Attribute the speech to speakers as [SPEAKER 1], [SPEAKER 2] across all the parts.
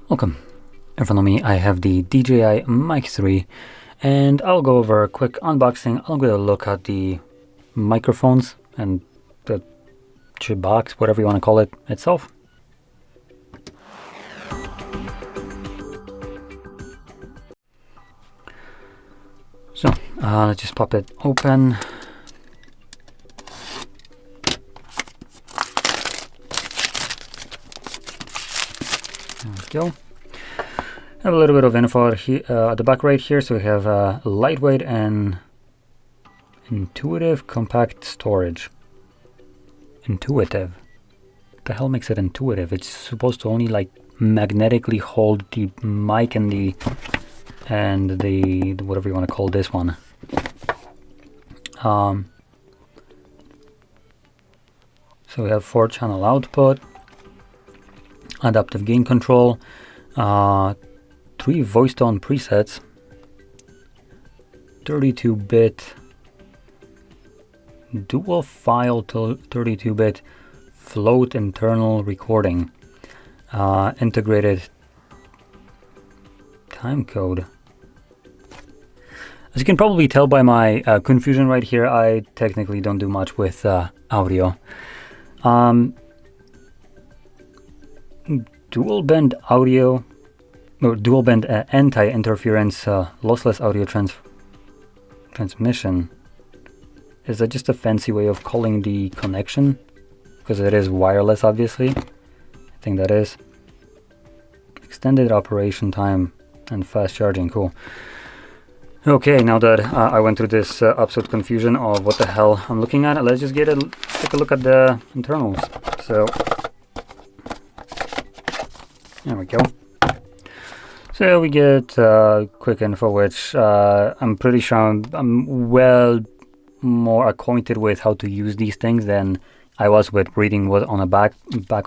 [SPEAKER 1] Welcome. In front of me I have the DJI Mic 3 and I'll go over a quick unboxing. I'll get a look at the microphones and the chipbox, whatever you want to call it, itself. So let's just pop it open. There we go. Have a little bit of info here, at the back right here. So we have lightweight and intuitive compact storage. Intuitive. What the hell makes it intuitive? It's supposed to only like magnetically hold the mic and the whatever you want to call this one. So we have 4-channel output, adaptive gain control, 3 voice tone presets, 32-bit dual file to 32-bit float internal recording, integrated time code. As you can probably tell by my confusion right here, I technically don't do much with audio. Dual band audio, or dual band anti-interference lossless audio transmission. Is that just a fancy way of calling the connection? Because it is wireless, obviously. I think that is. Extended operation time and fast charging, cool. Okay, now that I went through this absolute confusion of what the hell I'm looking at, let's just take a look at the internals. So, there we go. So we get quick info, which I'm pretty sure I'm well more acquainted with how to use these things than I was with reading what on the back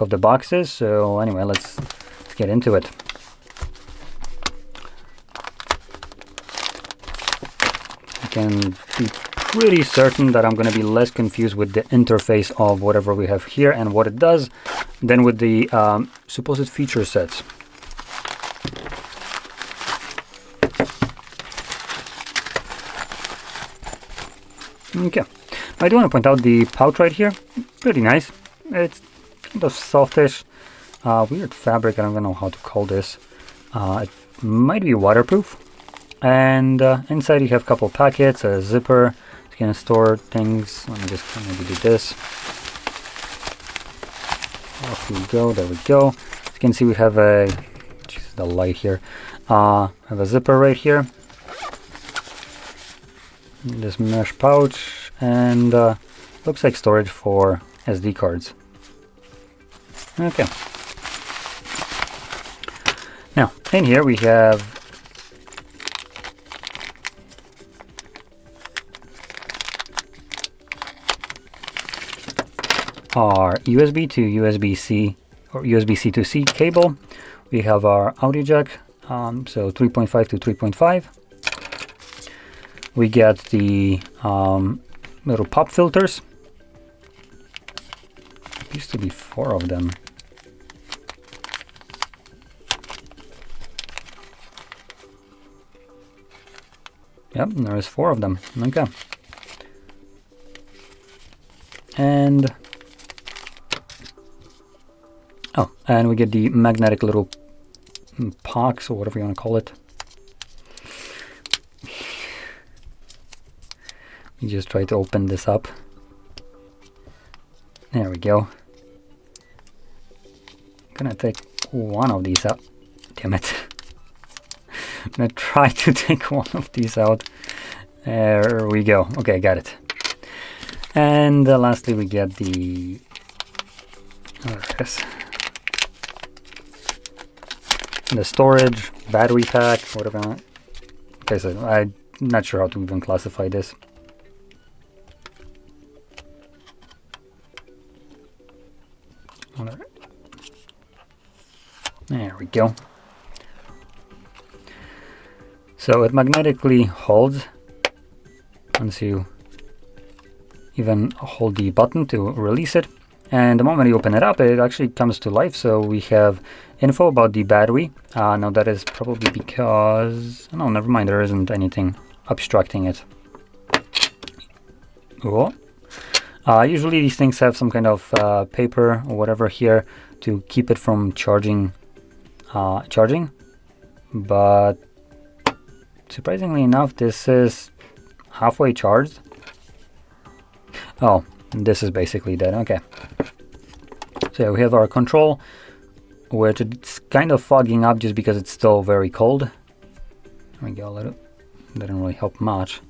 [SPEAKER 1] of the boxes. So anyway, let's get into it. I can be pretty certain that I'm going to be less confused with the interface of whatever we have here and what it does than with the supposed feature sets. Okay, I do want to point out the pouch right here. Pretty nice. It's kind of softish, weird fabric. I don't even know how to call this. It might be waterproof. And inside you have a couple packets, a zipper. You can store things. Let me just maybe do this. Off we go. There we go. As you can see, we have a the light here. Have a zipper right here. This mesh pouch, and looks like storage for SD cards. Okay. Now in here we have our USB to USB-C or USB-C to C cable. We have our audio jack, so 3.5 to 3.5. We get the little pop filters. Used to be 4 of them. Yep, there's 4 of them. Okay. And and we get the magnetic little box, or whatever you want to call it. You just try to open this up. There we go. I'm gonna take one of these out. Damn it. I'm gonna try to take one of these out. There we go. Okay, got it. And lastly, we get the the storage, battery pack, whatever. Okay, so I'm not sure how to even classify this. There we go. So it magnetically holds once you even hold the button to release it, And the moment you open it up, it actually comes to life. So we have info about the battery. Now that is probably because, no, never mind, there isn't anything obstructing it. Oh. Usually these things have some kind of paper or whatever here to keep it from charging, but surprisingly enough, this is halfway charged. Oh, this is basically dead. Okay. So we have our control, which it's kind of fogging up just because it's still very cold. There we go, a little. Didn't really help much.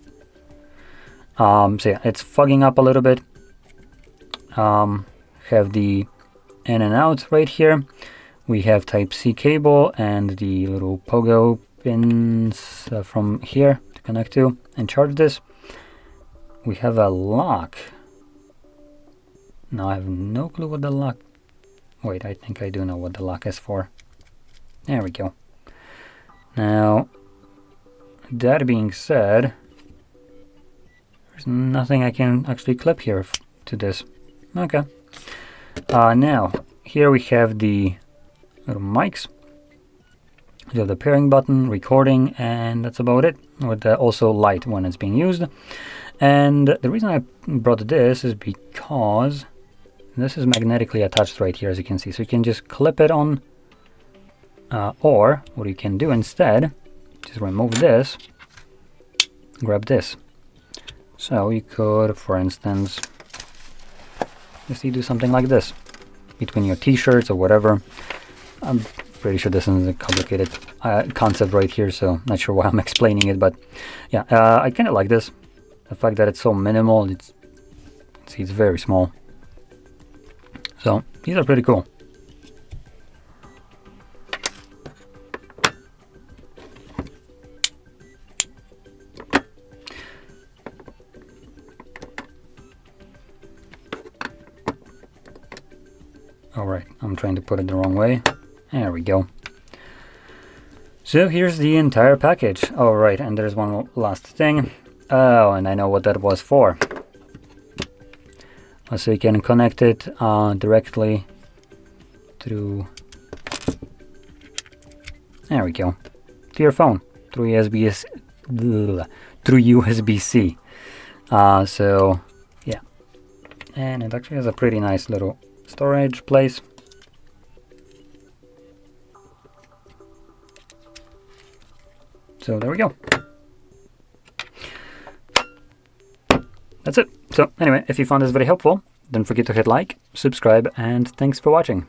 [SPEAKER 1] So yeah, it's fogging up a little bit. Have the in and out right here. We have Type-C cable and the little pogo pins from here to connect to and charge this. We have a lock. Now I have no clue what the lock... Wait, I think I do know what the lock is for. There we go. Now, that being said, there's nothing I can actually clip here to this. Okay. Now, here we have the little mics. We have the pairing button, recording, and that's about it. With also light when it's being used. And the reason I brought this is because this is magnetically attached right here, as you can see. So you can just clip it on, or what you can do instead, just remove this, grab this. So you could, for instance, just do something like this between your t-shirts or whatever. I'm pretty sure this is a complicated concept right here, so not sure why I'm explaining it, but yeah, I kind of like this. The fact that it's so minimal, it's very small. So these are pretty cool. Alright, I'm trying to put it the wrong way. There we go. So here's the entire package. Alright, and there's one last thing. Oh, and I know what that was for. So you can connect it directly through... There we go. To your phone through USB-C. So yeah, and it actually has a pretty nice little storage place. So there we go. That's it. So anyway, if you found this very helpful, don't forget to hit like, subscribe, and thanks for watching.